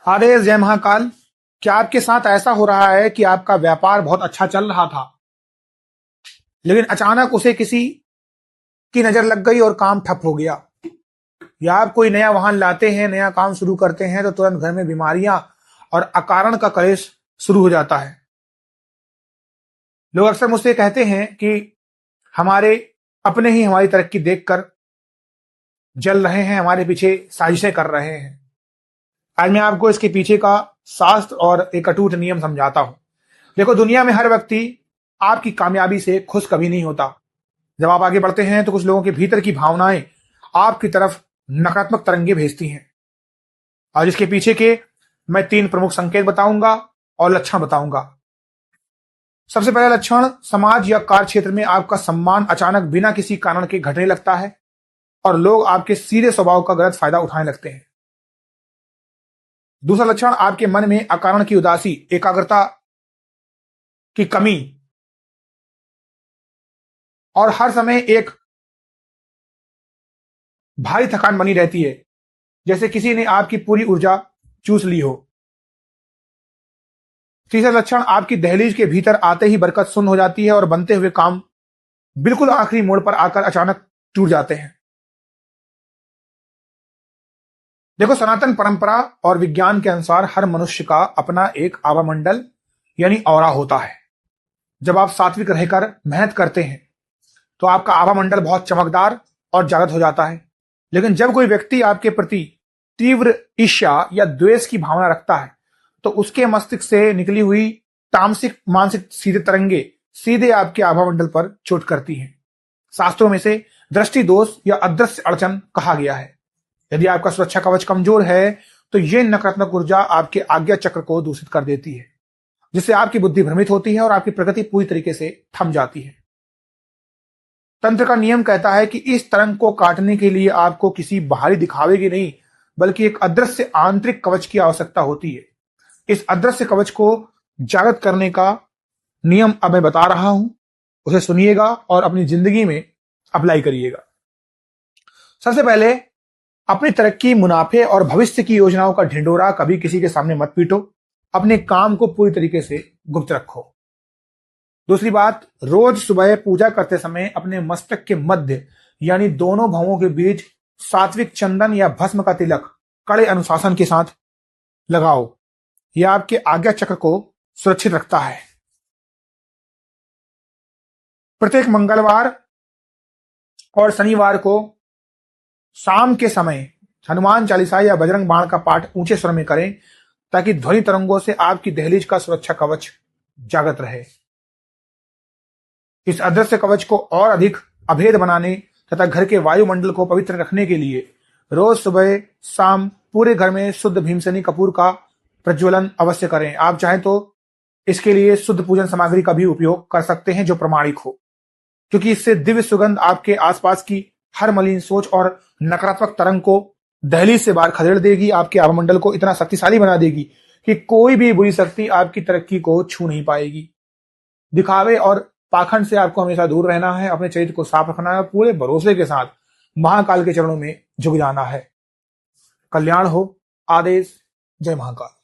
आदेश जय महाकाल। क्या आपके साथ ऐसा हो रहा है कि आपका व्यापार बहुत अच्छा चल रहा था, लेकिन अचानक उसे किसी की नजर लग गई और काम ठप हो गया? या आप कोई नया वाहन लाते हैं, नया काम शुरू करते हैं तो तुरंत घर में बीमारियां और अकारण का कलेश शुरू हो जाता है? लोग अक्सर मुझसे कहते हैं कि हमारे अपने ही हमारी तरक्की देखकर जल रहे हैं, हमारे पीछे साजिशें कर रहे हैं। आज मैं आपको इसके पीछे का शास्त्र और एक अटूट नियम समझाता हूं। देखो, दुनिया में हर व्यक्ति आपकी कामयाबी से खुश कभी नहीं होता। जब आप आगे बढ़ते हैं तो कुछ लोगों के भीतर की भावनाएं आपकी तरफ नकारात्मक तरंगे भेजती हैं, और इसके पीछे के मैं 3 प्रमुख संकेत बताऊंगा और लक्षण बताऊंगा। सबसे पहला लक्षण, समाज या कार्य क्षेत्र में आपका सम्मान अचानक बिना किसी कारण के घटने लगता है और लोग आपके सीधे स्वभाव का गलत फायदा उठाने लगते हैं। दूसरा लक्षण, आपके मन में अकारण की उदासी, एकाग्रता की कमी और हर समय एक भारी थकान बनी रहती है, जैसे किसी ने आपकी पूरी ऊर्जा चूस ली हो। तीसरा लक्षण, आपकी दहलीज के भीतर आते ही बरकत शून्य हो जाती है और बनते हुए काम बिल्कुल आखिरी मोड़ पर आकर अचानक टूट जाते हैं। देखो, सनातन परंपरा और विज्ञान के अनुसार हर मनुष्य का अपना एक आवामंडल यानी ऑरा होता है। जब आप सात्विक रहकर मेहनत करते हैं तो आपका आवामंडल बहुत चमकदार और जागृत हो जाता है। लेकिन जब कोई व्यक्ति आपके प्रति तीव्र ईर्ष्या या द्वेष की भावना रखता है तो उसके मस्तिष्क से निकली हुई तामसिक मानसिक सीधे तरंगे सीधे आपके आभामंडल पर चोट करती हैं। शास्त्रों में से दृष्टि दोष या अदृश्य अड़चन कहा गया है। यदि आपका सुरक्षा कवच कमजोर है तो यह नकारात्मक ऊर्जा आपके आज्ञा चक्र को दूषित कर देती है, जिससे आपकी बुद्धि भ्रमित होती है और आपकी प्रगति पूरी तरीके से थम जाती है। तंत्र का नियम कहता है कि इस तरंग को काटने के लिए आपको किसी बाहरी दिखावे की नहीं, बल्कि एक अदृश्य आंतरिक कवच की आवश्यकता होती है। इस अदृश्य कवच को जागृत करने का नियम अब मैं बता रहा हूं, उसे सुनिएगा और अपनी जिंदगी में अप्लाई करिएगा। सबसे पहले, अपनी तरक्की, मुनाफे और भविष्य की योजनाओं का ढिंडोरा कभी किसी के सामने मत पीटो। अपने काम को पूरी तरीके से गुप्त रखो। दूसरी बात, रोज सुबह पूजा करते समय अपने मस्तक के मध्य यानी दोनों भवों के बीच सात्विक चंदन या भस्म का तिलक कड़े अनुशासन के साथ लगाओ। यह आपके आज्ञा चक्र को सुरक्षित रखता है। प्रत्येक मंगलवार और शनिवार को शाम के समय हनुमान चालीसा या बजरंग बाण का पाठ ऊंचे स्वर में करें, ताकि ध्वनि तरंगों से आपकी दहलीज का सुरक्षा कवच जागृत रहे। इस अदृश्य कवच को और अधिक अभेद बनाने तथा घर के वायुमंडल को पवित्र रखने के लिए रोज सुबह शाम पूरे घर में शुद्ध भीमसेनी कपूर का प्रज्वलन अवश्य करें। आप चाहें तो इसके लिए शुद्ध पूजन सामग्री का भी उपयोग कर सकते हैं जो प्रमाणिक हो, क्योंकि इससे दिव्य सुगंध आपके आसपास की हर मलिन सोच और नकारात्मक तरंग को दहलीज से बाहर खदेड़ देगी। आपके आवामंडल को इतना शक्तिशाली बना देगी कि कोई भी बुरी शक्ति आपकी तरक्की को छू नहीं पाएगी। दिखावे और पाखंड से आपको हमेशा दूर रहना है। अपने चरित्र को साफ रखना है, पूरे भरोसे के साथ महाकाल के चरणों में झुक जाना है। कल्याण हो। आदेश। जय महाकाल।